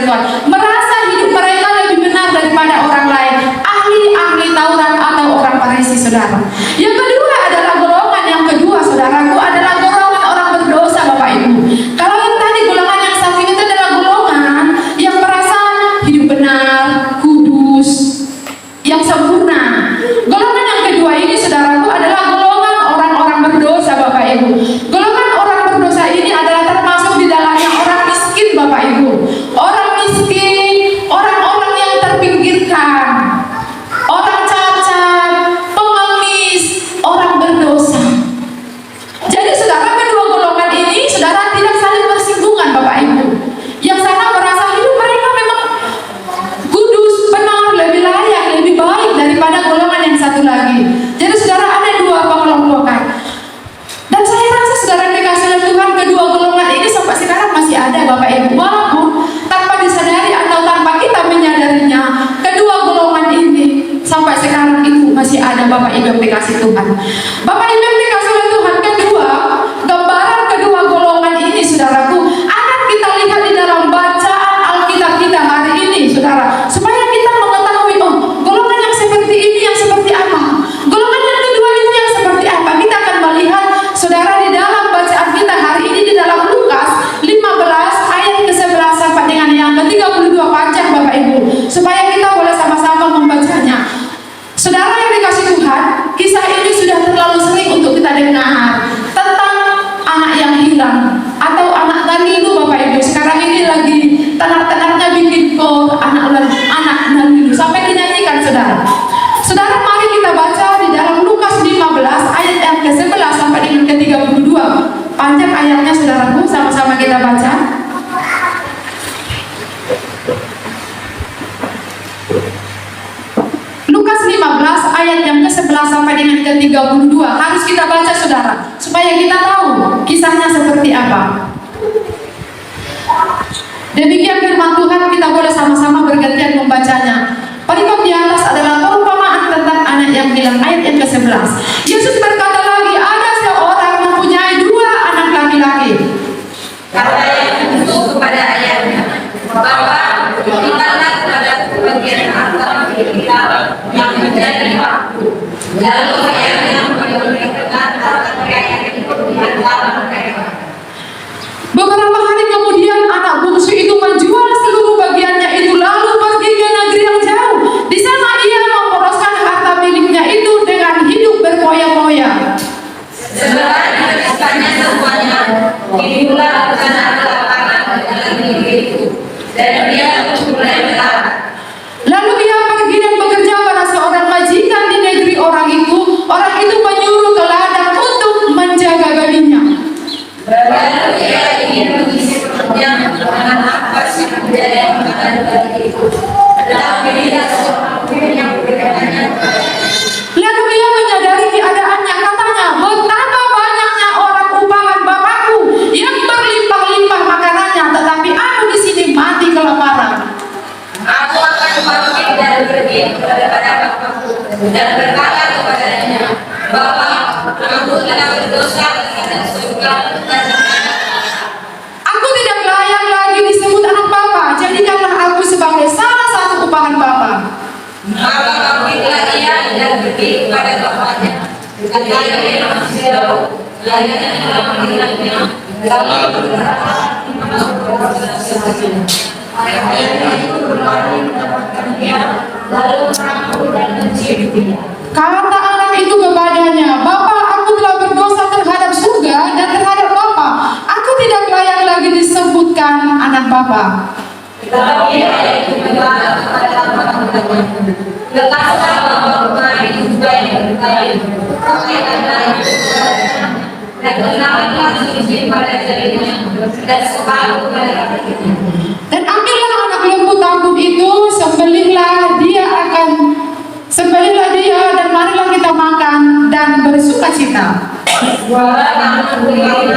Tuhan, merasa hidup mereka lebih benar daripada orang lain, ahli-ahli Taurat atau orang Farisi, saudara. Yang kedua adalah golongan yang kedua, saudaraku, adalah golongan orang berdosa, Bapak Ibu. Kalau yang tadi golongan yang satu itu adalah golongan yang merasa hidup benar, kudus, yang sempurna. Golongan yang kedua ini, saudaraku, adalah golongan orang-orang berdosa, Bapak Ibu. Golongan orang berdosa ini adalah termasuk di dalamnya orang miskin, Bapak Ibu. Orang miskin, orang-orang yang terpinggirkan, orang cacat, pengemis, orang berdosa. Jadi saudara, kedua golongan ini, saudara, tidak saling bersinggungan, Bapak Ibu. Yang sana merasa hidup mereka memang kudus, benar, lebih layak, lebih baik daripada golongan yang satu lagi. Jadi saudara, ada dua pengelompokan. Dan saya rasa saudara dikasih oleh Tuhan, kedua golongan ini sampai sekarang masih ada, Bapak Ibu. Walaupun tanpa disadari atau tanpa kita menyadarinya, kedua golongan ini sampai sekarang itu masih ada, Bapak Ibu yang dikasih Tuhan. Bapak Ibu yang dikasih oleh Tuhan, kedua, gambaran kedua golongan ini, saudaraku, akan kita lihat di dalam bacaan Alkitab kita hari ini, saudara, supaya kita mengetahui, oh, golongan yang seperti ini yang seperti apa, golongan yang kedua itu yang seperti apa. Kita akan melihat, saudara, di dalam bacaan kita hari ini di dalam Lukas 15 ayat ke-11 sampai dengan yang ke-32 panjang, Bapak Ibu, supaya kita boleh sama-sama membacanya. Saudara yang dikasih Tuhan, kisah ini sudah terlalu sering untuk kita dengar tentang anak yang hilang atau anak nalilu, Bapak Ibu. Sekarang ini lagi tenar-tenarnya bikin kor anak nalilu sampai dinyanyikan, saudara. Saudara, mari kita baca di dalam Lukas 15 ayat yang ke-11 sampai dengan ke-32. Panjang ayatnya, saudaraku, sama-sama kita baca. Lukas 15 ayat yang ke-11 sampai dengan ke-32 harus kita baca, saudara, supaya kita tahu kisahnya seperti apa. Demikian firman Tuhan, kita boleh sama-sama bergantian membacanya. Perikop di atas adalah perumpamaan tentang anak yang hilang, ayat yang ke-11. Yesus berkata lagi, ada seorang mempunyai dua anak laki-laki. Kata yang itu kepada ayahnya, Bapa, berikanlah kepadaku bagian harta kita yang menjadi hakku. Lalu ayahnya memberikan harta kekayaan itu di antara mereka. Beberapa hari kemudian anak bungsu itu menjual seluruh bagiannya itu lalu pergi ke negeri yang jauh. Di sana ia memboroskan harta miliknya itu dengan hidup berfoya-foya. Setelah dibebaskannya semuanya, timbullah bencana kelaparan dalam negeri itu, dan dia mulai melarat. Lalu ia pergi dan bekerja pada seorang majikan di negeri orang itu. Orang itu menyuruh ke ladang untuk menjaga gajinya. Lalu ia ingin mengisi perutnya dengan apa sih menjadi makanan bagi itu. Tetapi tidak seorang pun yang berkatanya. Lalu ia menyadari keadaannya, katanya, betapa banyaknya orang upahan bapakku yang berlimpah-limpah makanannya, tetapi aku di sini mati kelaparan. Aku akan bangkit dan pergi kepada bapakku dan berkata kepadanya, Bapa, aku telah berdosa terhadap surga dan Aku tidak layak lagi disebut anak Bapa, jadikanlah aku sebagai salah satu upahan Bapa. maka bangkitlah ia dan pergi kepada bapaknya. Ketika ia masih jauh, ayahnya telah mengingatnya, lalu berkata, ayahnya itu berlari mendapatkan dia, lalu merangkul dan mencium dia. Kata anak itu kepadanya, Bapa, aku telah berdosa terhadap surga dan terhadap Bapa. Aku tidak layak lagi disebutkan anak Bapa. Tetapi ayah itu berkata kepada bapaknya, letaklah bapa itu juga yang berkayu, pakaikanlah itu kepadanya, dan kenakanlah cincin pada jarinya, dan sepatu pada kakinya. Dan ambillah anak lembu tambun itu, sembelihlah dia dan marilah kita makan dan bersuka cita. Suara tangan berikan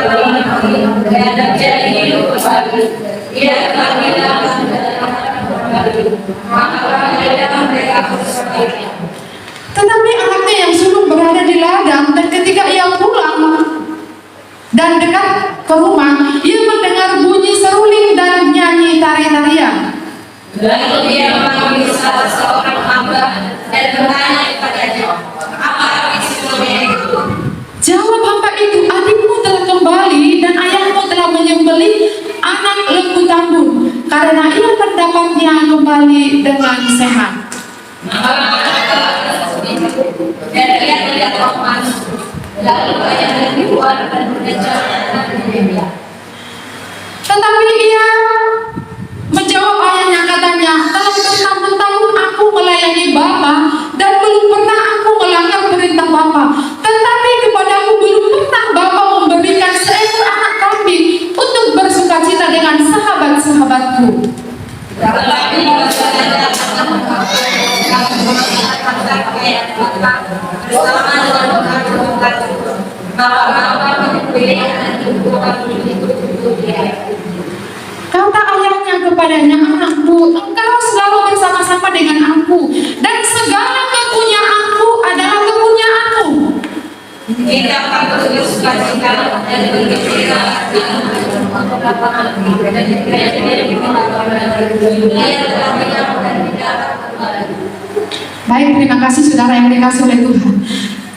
dan jadi hidup kembali. Ia telah hilang kembali. Maka mereka bersepakat. Tetapi anaknya yang sulung berada di ladang, dan ketika ia pulang dan dekat ke rumah, ia mendengar bunyi seruling dan nyanyi tari-tarian. Lalu dia memanggil salah seorang hamba dan bertanya kepadanya, apa isi suratnya itu? Jawab hamba itu, adikmu telah kembali dan ayahmu telah menyembelih anak lembu tambun, karena ia mendapatnya kembali dengan sehat. Dan ia tidak mau masuk. Lalu ayah dan keluar dan berbicara. Tetapi ia menjawab ayahnya, katanya, telah bertahun-tahun aku melayani Bapa dan belum pernah aku melanggar perintah Bapa. Tetapi kepadaku belum pernah Bapa memberikan seekor anak kambing untuk bersukacita dengan sahabat-sahabatku. Tetapi bersama Kata ayahnya kepadanya, anakku, engkau selalu bersama-sama dengan aku, dan segala kepunyaanku adalah kepunyaanmu. kita akan bersukacita dan bergembira. Baik, terima kasih saudara yang dikasih oleh Tuhan.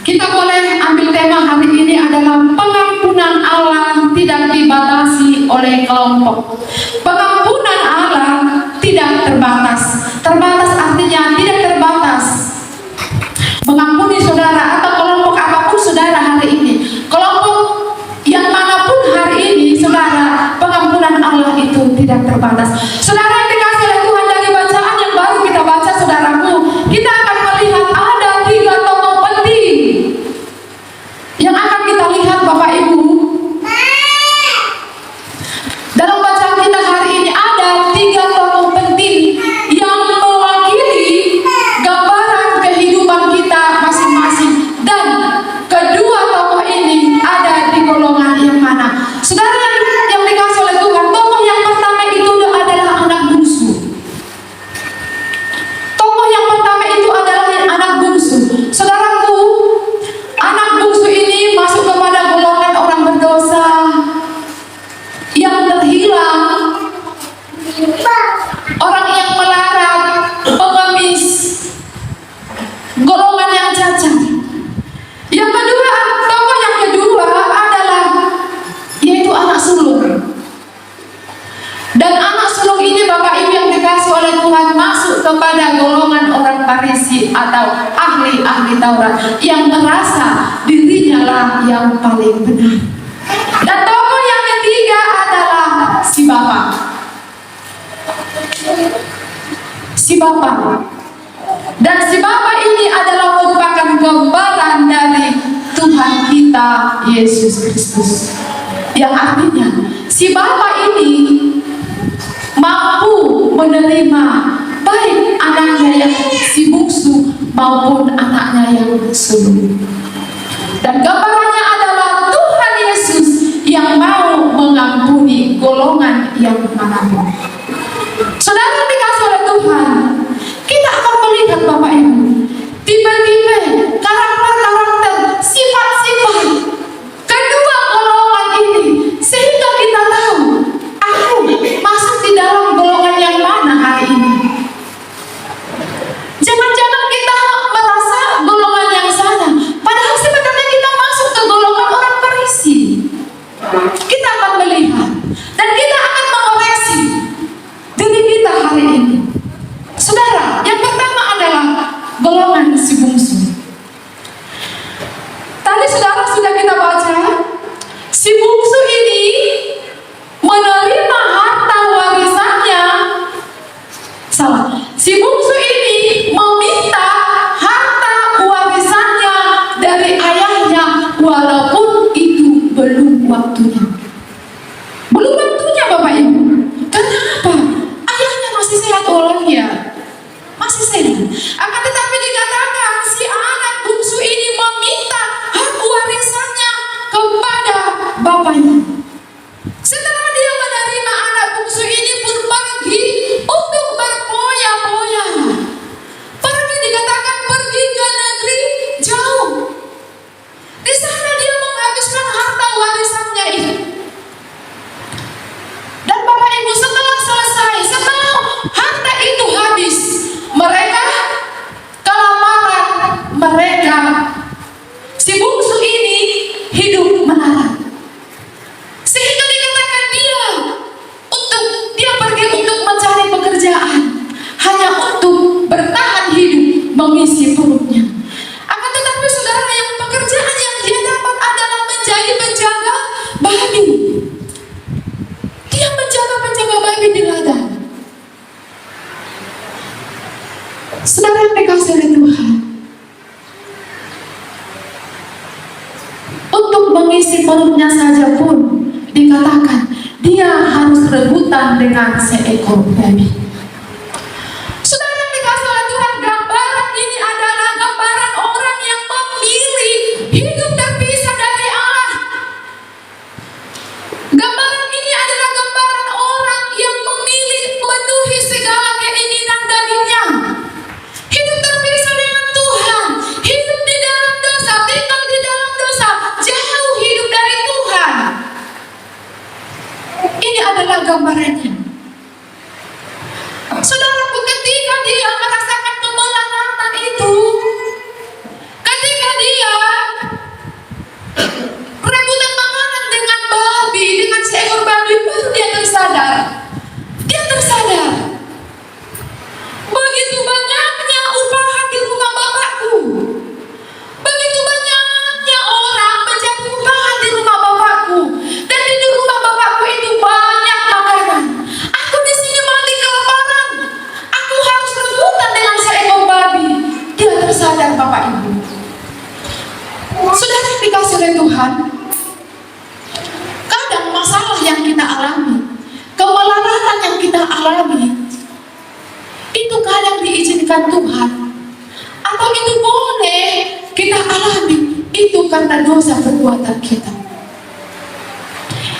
Kita boleh ambil tema hari ini adalah pengampunan Allah tidak dibatasi oleh kelompok. Pengampunan Allah tidak terbatas. Terbatas artinya tidak terbatas. Mengampuni saudara atau kelompok apapun saudara hari ini, kelompok yang manapun hari ini saudara, pengampunan Allah itu tidak terbatas. Saudara yang dikasih oleh Tuhan, dari bacaan yang baru kita baca saudaraku, kita akan melihat ada 3 tokoh penting yang akan kita lihat Bapak Ibu. Dalam bacaan kita hari ini ada 3 tokoh penting yang mewakili gambaran kehidupan kita masing-masing, dan kedua tokoh ini ada di golongan yang mana? Saudara yang dikasih oleh Tuhan, tokoh yang pertama itu adalah anak bungsu. Tokoh yang pertama itu adalah anak bungsu. Saudaraku, anak bungsu ini masuk kepada golongan orang berdosa yang terhilang, orang yang melarat, pengemis, golongan yang cacat. Yang kedua, tokoh yang kedua adalah yaitu anak sulung. Dan anak sulung ini Bapak Ibu yang dikasih oleh Tuhan masuk kepada golongan orang Farisi atau ahli-ahli Taurat yang merasa dirinya lah yang paling benar. Dan tokoh yang ketiga adalah si Bapak. Si Bapak. Dan si Bapak ini adalah merupakan gambaran dari Tuhan kita Yesus Kristus. Yang artinya si Bapak ini mampu menerima baik anaknya yang si bungsu maupun anaknya yang sulung. Dan gambarannya adalah Tuhan Yesus yang mau mengampuni golongan yang manapun. Saudara dikasih oleh Tuhan, kita akan melihat Bapak Ibu, tipe-tipe, karakter-karakter, sifat-sifat kedua golongan ini, sehingga kita tahu aku masuk di dalam golongan yang mana hari ini. Jangan-jangan kita merasa golongan yang sana, padahal sebenarnya kita masuk ke golongan orang Farisi. Kita akan melihat dan kita akan mengoreksi diri kita hari ini. Saudara, yang pertama adalah golongan si bungsu. Tadi saudara sudah kita baca, si bungsu ini menerima harta warisannya. Salah. Si bungsu ini meminta harta warisannya dari ayahnya walaupun itu belum waktunya. Belum waktunya Bapak Ibu. Kenapa? Ayahnya masih sehat walafiat. Masih sehat. Akan tetapi dikatakan si anak bungsu ini meminta hak warisannya kepada bapaknya. Setelah dia menerima anak bungsu ini pun pergi untuk berpoya-poya. Pergi, dikatakan pergi ke negeri jauh. Di sana dia menghabiskan harta warisannya itu. Dan Bapak Ibu, setelah selesai, setelah harta itu Saudara yang dikasih oleh Tuhan, untuk mengisi perutnya saja pun dikatakan dia harus rebutan dengan seekor babi. Saudara yang dikasih oleh Tuhan, gambaran ini adalah gambaran orang yang memilih hidup terpisah dari Allah. Gambaran ini adalah gambaran orang yang memilih memenuhi segala keinginan dagingnya. Hidup terpisah dengan Tuhan, hidup di dalam dosa, tinggal di dalam dosa, jauh hidup dari Tuhan. Ini adalah gambarannya. Saudaraku, ketika dia merasakan kemelaratan itu, ketika dia rebutan makanan dengan babi, dengan seekor babi, baru dia tersadar. Dia tersadar. Begitu banyaknya upahan di rumah bapakku. Begitu banyaknya orang menjadi upahan di rumah bapakku. Dan di rumah bapakku itu banyak makanan. Aku di sini mati kelaparan. Aku harus rebutan dengan seekor babi. Dia tersadar, Bapak Ibu. Saudara yang dikasih oleh Tuhan, kadang masalah yang kita alami, kemelaratan yang kita alami, itu kadang diizinkan Tuhan, atau itu boleh kita alami, itu karena dosa perbuatan kita.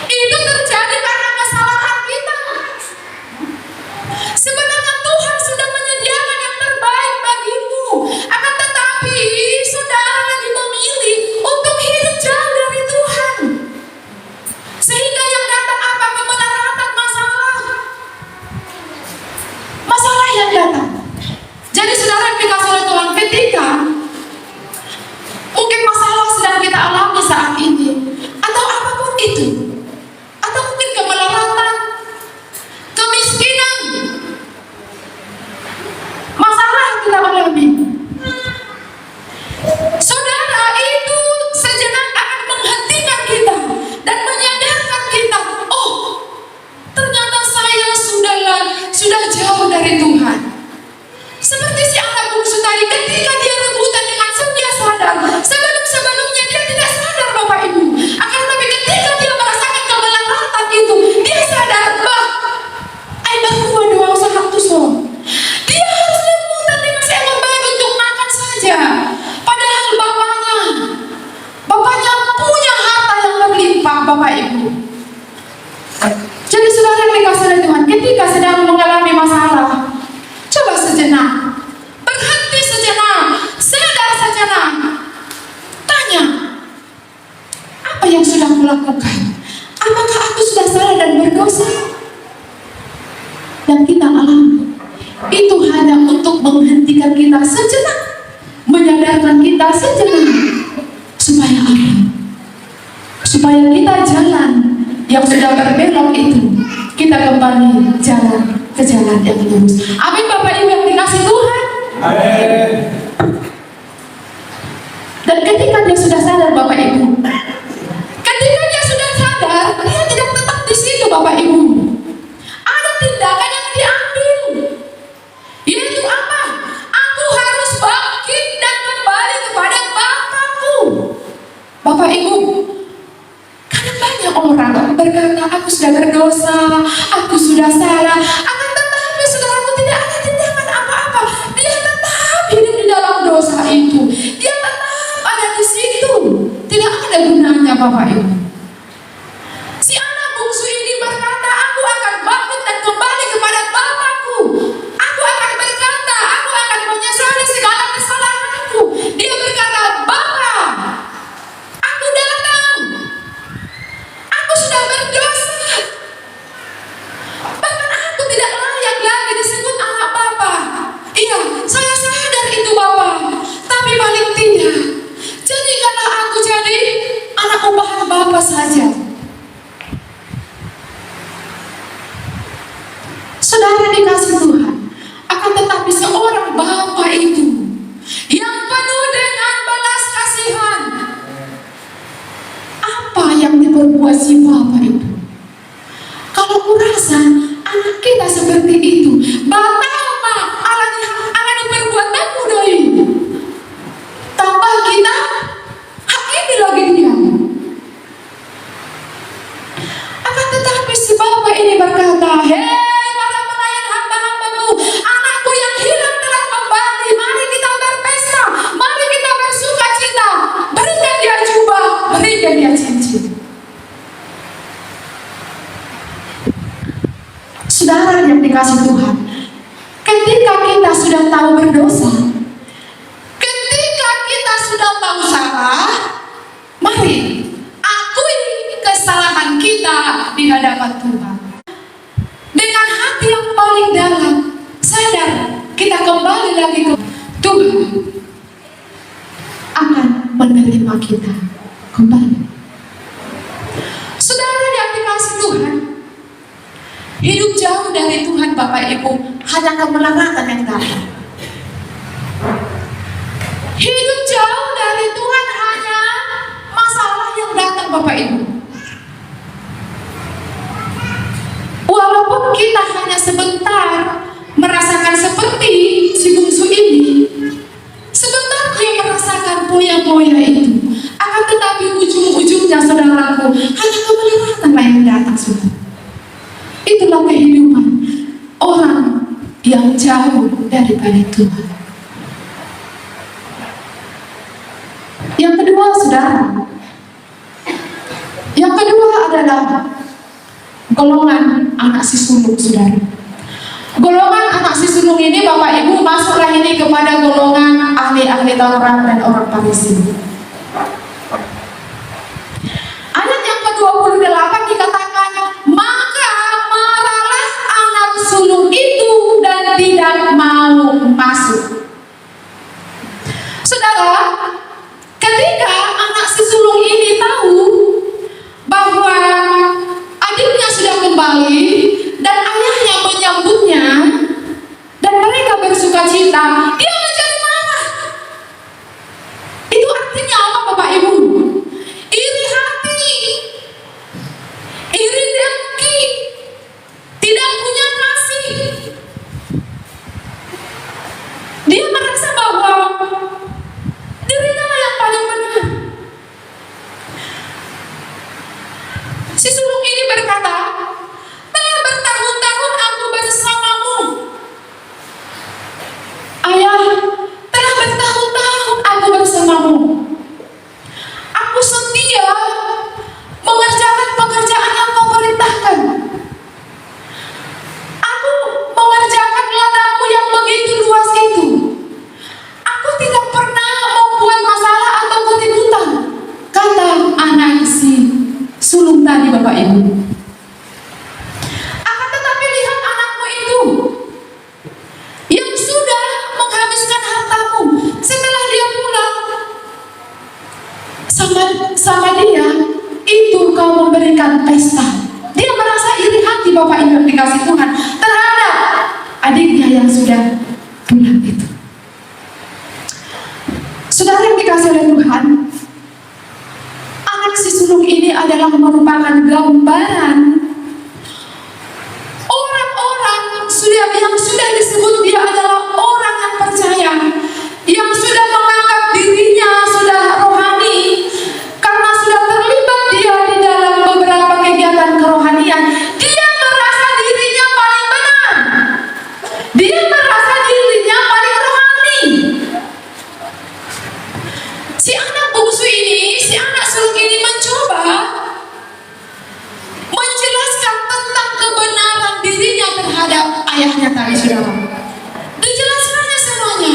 Itu terjadi karena kesalahan kita. Sebenarnya Tuhan sudah menyediakan yang terbaik bagimu, akan tetapi saudara lagi memilih untuk hidup jauh dari Tuhan, sehingga yang datang apa? Kemelaratan, masalah yang datang. Jadi saudara yang dikasih oleh Tuhan, ketika mungkin masalah sedang kita alami saat ini, atau apapun itu, atau mungkin kemelaratan, kemiskinan, masalah yang kita alami, saudara, itu sejenak akan menghentikan kita dan menyadarkan kita, oh, ternyata saya sudah jauh dari Tuhan. Seperti si anak bungsu tadi, ketika dia rebutan dengan dia sadar. Sebelumnya dia tidak sadar, Bapak Ibu. Akan tetapi ketika dia merasakan kemelaratan itu, dia sadar, bah, ay baru doang satu so. Dia harus rebutan dengan seekor babi untuk makan saja. Padahal bapaknya punya harta yang berlimpah, Bapak Ibu. Jadi saudara yang dikasih oleh Tuhan, ketika sedang mengalami masalah, coba sejenak, berhenti sejenak, sadar sejenak, tanya, apa yang sudah kulakukan? Apakah aku sudah salah dan berdosa? Dan kita alami, itu hanya untuk menghentikan kita sejenak, menyadarkan kita sejenak, supaya apa? Supaya kita jalan yang sudah berbelok itu, kita kembali jalan ke jalan yang lurus. Amin, Bapak Ibu yang dikasih Tuhan. Amin. Dan ketika dia sudah sadar, Bapak Ibu, ketika dia sudah sadar, dia tidak tetap di situ, Bapak Ibu. Ada tindakan yang diambil, yaitu apa? Aku harus bangkit dan kembali kepada Bapakku. Bapak Ibu, karena banyak orang berkata, aku sudah berdosa, aku sudah salah, akan tetapi saudaraku tidak ada tindakan apa-apa. Dia tetap hidup di dalam dosa itu. Dia tetap ada di situ. Tidak ada gunanya, Bapak Ibu. Si anak bungsu ini berkata, aku akan bangkit dan kembali kepada Bapakku. Aku akan berkata, aku akan menyesali segala kesalahanku. Dia berkata, Bapa, aku datang. Aku sudah berdosa. Bahkan aku tidak layak lagi disebut anak Bapa. Iya, saya sadar itu, Bapa. Tapi paling tidak, jadikanlah aku jadi anak upahan Bapa. berdosa. Ketika kita sudah tahu salah, mari akui kesalahan kita di hadapan Tuhan. Dengan hati yang paling dalam, sadar kita kembali lagi ke Tuhan akan menerima kita kembali. Saudara yang dikasihi Tuhan, hidup jauh dari Tuhan Bapak Ibu hanya kemelaratan yang datang. Hidup jauh dari Tuhan hanya masalah yang datang Bapak Ibu. Walaupun kita hanya sebentar merasakan seperti si bungsu ini, sebentar dia merasakan poya-poya itu, akan tetapi ujung-ujungnya saudaraku hanya kemelaratan yang datang saudara. Itulah kehidupan orang yang jauh daripada Tuhan. Yang kedua saudara, yang kedua adalah golongan anak si sulung saudara. Golongan anak si sulung ini Bapak Ibu masuklah ini kepada golongan ahli-ahli Taurat dan orang Farisi. Ayat yang ke-28 dikatakan, maka marahlah anak sulung itu dan tidak mau masuk. Saudara, ketika anak si sulung ini tahu bahwa adiknya sudah kembali dan ayahnya menyambutnya dan mereka bersuka cita, dia menjadi marah. Itu artinya apa Bapak Ibu? Iri hati, iri dengki, tidak punya kasih. Dia merasa bahwa dirinya yang paling benar. Si sulung ini berkata, telah bertahun-tahun aku bersamamu. Ayah, telah bertahun-tahun aku bersamamu. Aku setia mengerjakan pekerjaan yang kau perintahkan. Aku mengerjakan ladangmu yang begitu luas itu. Aku tidak pernah membuat masalah atau keributan, kata anak si sulung tadi Bapak Ibu. Akan tetapi lihat anakmu itu yang sudah menghabiskan hartamu. Setelah dia pulang sama dia, itu kau memberikan pesta. Dia merasa iri hati Bapak Ibu yang dikasih Tuhan terhadap adiknya yang sudah pulang itu. Saudara yang dikasih oleh Tuhan, anak si sulung ini adalah merupakan gambaran orang-orang yang sudah disebut dia adalah orang yang percaya, yang sudah menganggap dirinya sudah rohani karena sudah terlibat dia di dalam beberapa kegiatan kerohanian. Dia merasa dirinya paling benar, dia merasa dirinya paling rohani. Si anak bungsu ini, si anak sulung ini mencoba menjelaskan tentang kebenaran dirinya terhadap ayahnya tadi saudara. Dijelaskannya semuanya.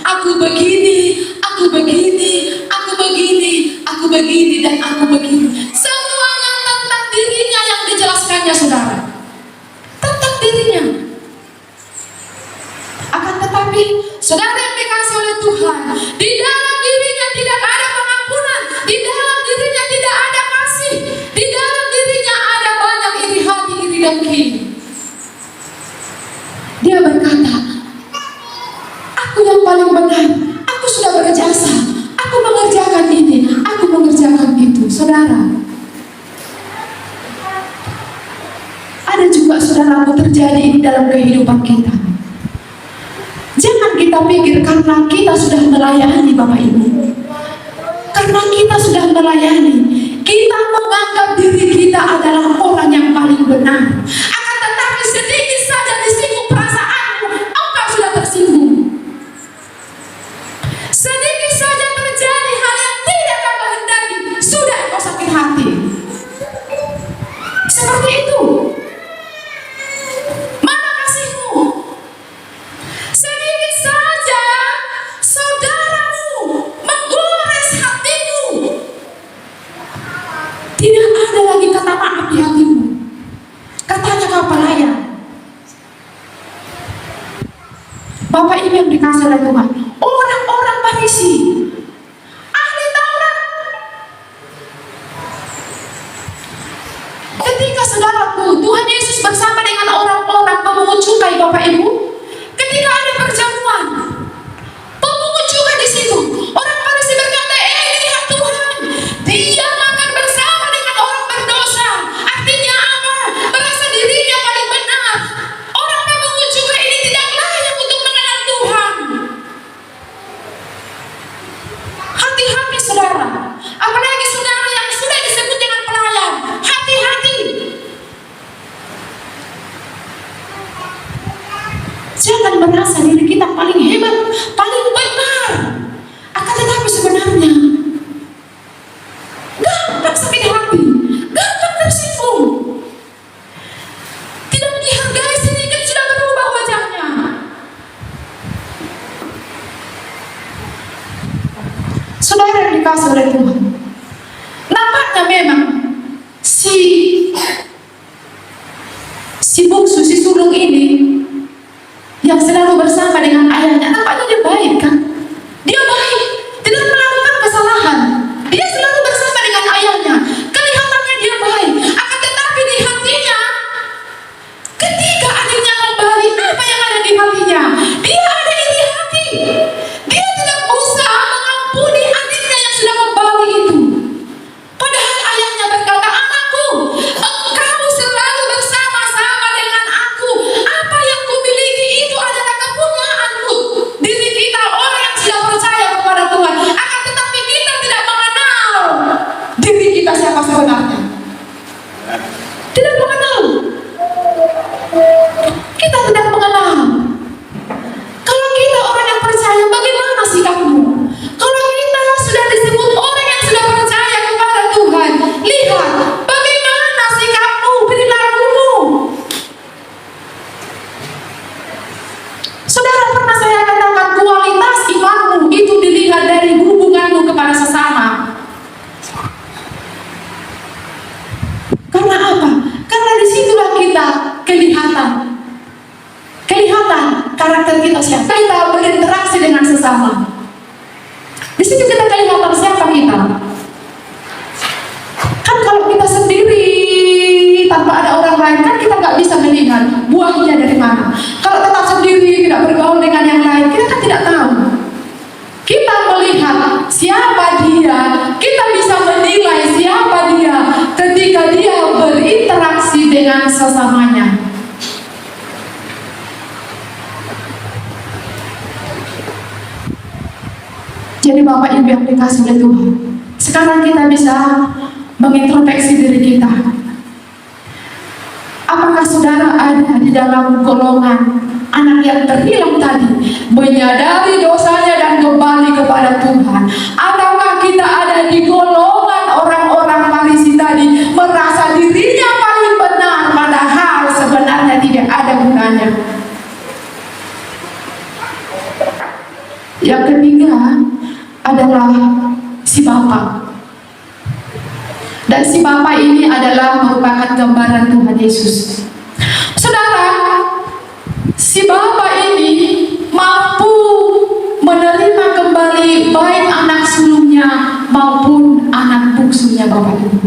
Aku begini, aku begini, aku begini, aku begini, dan aku begini. Semuanya tentang dirinya yang dijelaskannya saudara. Tentang dirinya. Akan tetapi saudara yang dikasih oleh Tuhan, di dalam dirinya tidak ada pengampunan, di dalam dirinya tidak ada kasih, di dalam dirinya ada banyak iri hati, iri dengki. Dia berkata, aku yang paling benar, aku sudah berjasa, aku mengerjakan ini, aku mengerjakan itu. Saudara, ada juga saudaraku terjadi di dalam kehidupan kita. Jangan kita pikir karena kita sudah melayani Bapak Ibu, karena kita sudah melayani, kita menganggap diri kita adalah orang yang paling benar. Akan tetapi sedikit saja disinggung perasaanmu, engkau sudah tersinggung. Sedikit saja terjadi hal yang tidak kau kehendaki, sudah kau sakit hati. Seperti itu. Mana kasihmu? Sedikit saja Bapak Ibu yang dikasih oleh Tuhan, orang-orang Farisi, ahli Taurat, ketika saudaraku Tuhan Yesus bersama dengan orang-orang pemungut cukai, Bapak Ibu, ketika ada perjamuan, pemungut cukai di situ, orang Farisi berkata, lihat Tuhan, dia makan bersama dengan orang berdosa. Artinya apa? Merasa dirinya paling benar. Orang pemungut cukai ini tidak layak untuk mengenal Tuhan. Hati-hati saudara, apalagi saudara yang sudah disebut dengan pelayan, hati-hati. Jangan merasa diri kita paling hebat, paling benar. Akan tetapi sebenarnya gampang sakit hati, gampang tersinggung, tidak dihargai sedikit sudah berubah wajahnya. Saudara yang dikasih oleh Tuhan, nampaknya memang si bungsu, si sulung ini yang selalu bersama dengan ayahnya, nampaknya dia baik kan? Dia baik, tidak melakukan kesalahan. Dia selalu bersama dengan ayahnya. Kelihatannya dia baik, akan tetapi di hatinya, ketika adiknya kembali, apa yang ada di hatinya? Dia ada iri hati. Dia tidak berusaha mengampuni adiknya yang sudah kembali itu. Padahal ayahnya berkata, anakku, engkau selalu bersama-sama dengan aku. Apa yang kumiliki itu adalah kepunyaanku. Diri kita orang yang sudah percaya kepada Tuhan, akan tetapi kita tidak mengenal diri kita siapa sebenarnya. Tidak mengenal. Kita tidak mengenal. Kalau kita orang yang percaya, bagaimana sikapmu? Kalau kita sudah disebut orang yang sudah percaya kepada Tuhan, lihat bagaimana sikapmu, perilakumu. Saudara, pernah saya katakan kualitas imanmu itu dilihat dari hubunganmu kepada sesama. Karena apa? Karena disitulah kita kelihatan karakter kita siapa. Kita berinteraksi dengan sesama. Di situ kita kelihatan siapa kita. Kan kalau kita sendiri tanpa ada orang lain, kan kita nggak bisa melihat buahnya dari mana. Kalau tetap sendiri tidak bergaul dengan yang lain, kita kan tidak tahu. Kita melihat siapa dia, kita bisa menilai siapa dia ketika dia berinteraksi dengan sesamanya. Jadi Bapak Ibu yang dikasih oleh Tuhan, sekarang kita bisa mengintrospeksi diri kita. Apakah saudara ada di dalam golongan anak yang terhilang tadi, menyadari dosanya dan kembali kepada Tuhan? Ataukah kita ada di golongan orang-orang Farisi tadi, merasa dirinya paling benar, padahal sebenarnya tidak ada gunanya? Yang ketiga adalah si Bapa. Dan si Bapa ini adalah merupakan gambaran Tuhan Yesus. Saudara, si Bapa ini mampu menerima kembali baik anak sulungnya maupun anak bungsunya, Bapak Ibu.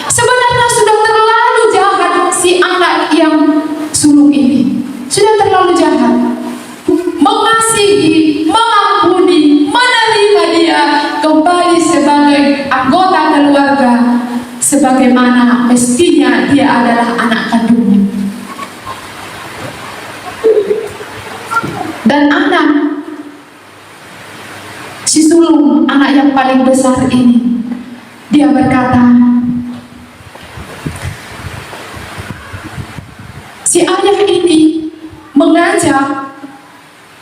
Sebenarnya sudah terlalu jahat si anak yang sulung ini. Sudah terlalu jahat. Mengasihi, mengampuni, menerima dia kembali sebagai anggota keluarga, sebagaimana mestinya dia adalah anak kandungnya. Dan anak si sulung, anak yang paling besar ini, dia berkata, si ayah ini mengajak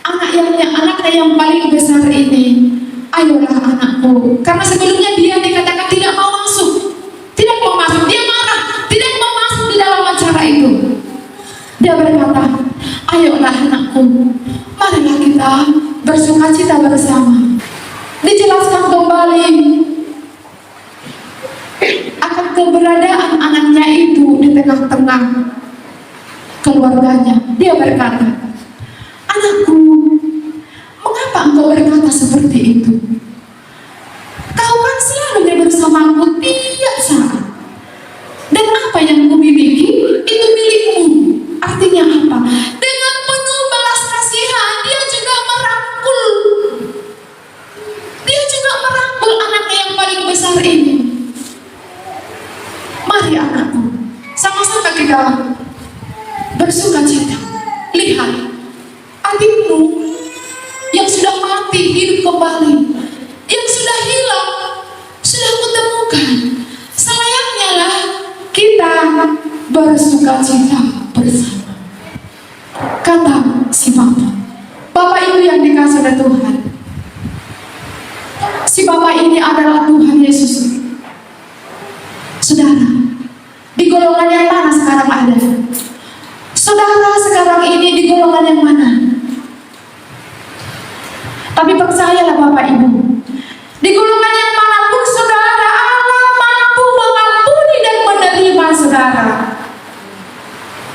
anaknya yang paling besar ini, ayolah anakku. Karena sebelumnya dia dikatakan tidak mau masuk, dia marah, tidak mau masuk di dalam acara itu. Dia berkata, ayolah anakku, marilah kita bersukacita bersama. Dijelaskan kembali akan keberadaan anaknya itu di tengah-tengah keluarganya. Dia berkata, anakku, seperti itu. Kau kan selalu bersamaku tiap saat. Dan apa yang kumiliki itu milikmu. Artinya apa? Dengan penuh belas kasihan dia juga merangkul. Dia juga merangkul anaknya yang paling besar ini. Mari anakku, sama-sama kita bersuka cita. Lihat, adikmu yang sudah mati hidup kembali, yang sudah hilang sudah kutemukan. Selayaknya lah kita bersuka cita bersama. Kata si Bapak Ibu yang dikasih oleh Tuhan, si Bapak ini adalah Tuhan Yesus. Saudara, di golongan yang mana sekarang ada? Saudara sekarang ini di golongan yang mana? Tapi percayalah Bapak Ibu, di golongan yang manapun saudara, Allah mampu mengampuni dan menerima saudara.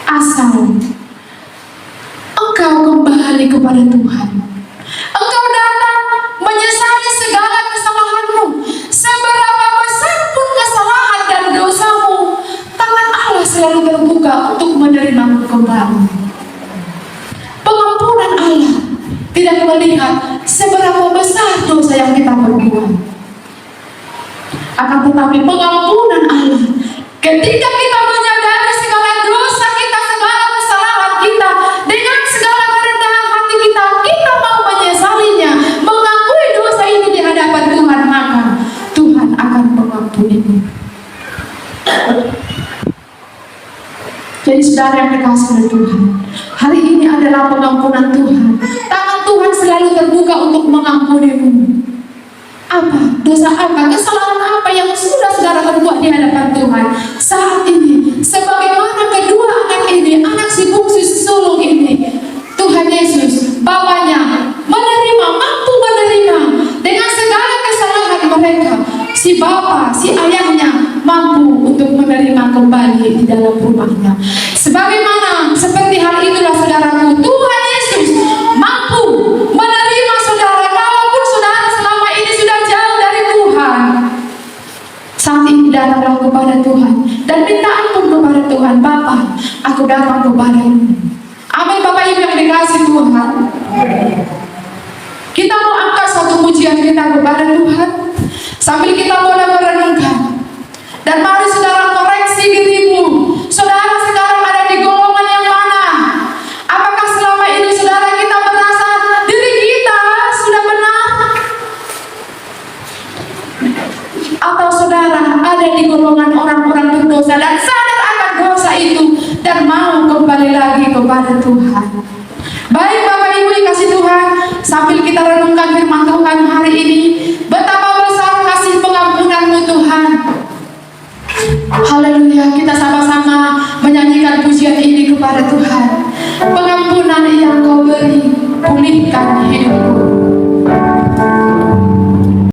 Asal engkau kembali kepada Tuhan. Engkau datang menyesali segala kesalahanmu. Seberapa besar pun kesalahan dan dosamu, tangan Allah selalu terbuka untuk menerimamu kembali. Pengampunan Allah tidak melihat seberapa besar dosa yang kita perbuat. Akan tetapi pengampunan Allah, ketika kita menyadari segala dosa kita, segala kesalahan kita, dengan segala kerendahan hati kita, kita mau menyesalinya, mengakui dosa itu di hadapan Tuhan, maka Tuhan akan mengampunimu. Jadi saudara yang dikasih oleh Tuhan, hari ini adalah pengampunan Tuhan. Tangan Tuhan selalu terbuka untuk mengampunimu. Apa? Dosa apa? Kesalahan apa yang sudah saudara perbuat di hadapan Tuhan saat ini? Sebagaimana kedua anak ini, anak si bungsu sulung ini, Tuhan Yesus, Bapaknya menerima, mampu menerima dengan segala kesalahan mereka. Si Bapa, si ayahnya mampu untuk menerima kembali di dalam rumahnya. Sebagaimana seperti hal itulah saudaraku, Tuhan Yesus mampu menerima saudara, kalaupun saudara selama ini sudah jauh dari Tuhan. Saat ini datanglah kepada Tuhan dan minta ampun kepada Tuhan. Bapa, aku datang kepadamu. Amin. Bapak Ibu yang dikasih Tuhan, kita mau angkat satu pujian kita kepada Tuhan sambil kita mulai merenungkan. Dan mari saudara koreksi dirimu. Saudara sekarang ada di golongan yang mana? Apakah selama ini saudara kita merasa diri kita sudah benar? Atau saudara ada di golongan orang-orang berdosa dan sadar akan dosa itu dan mau kembali lagi kepada Tuhan? Baik Bapak Ibu dikasih Tuhan, sambil kita renungkan firman Tuhan hari ini, betapa besar kasih pengampunanmu Tuhan. Haleluya, kita sama-sama menyanyikan pujian ini kepada Tuhan. Pengampunan yang Kau beri, pulihkan hidupku.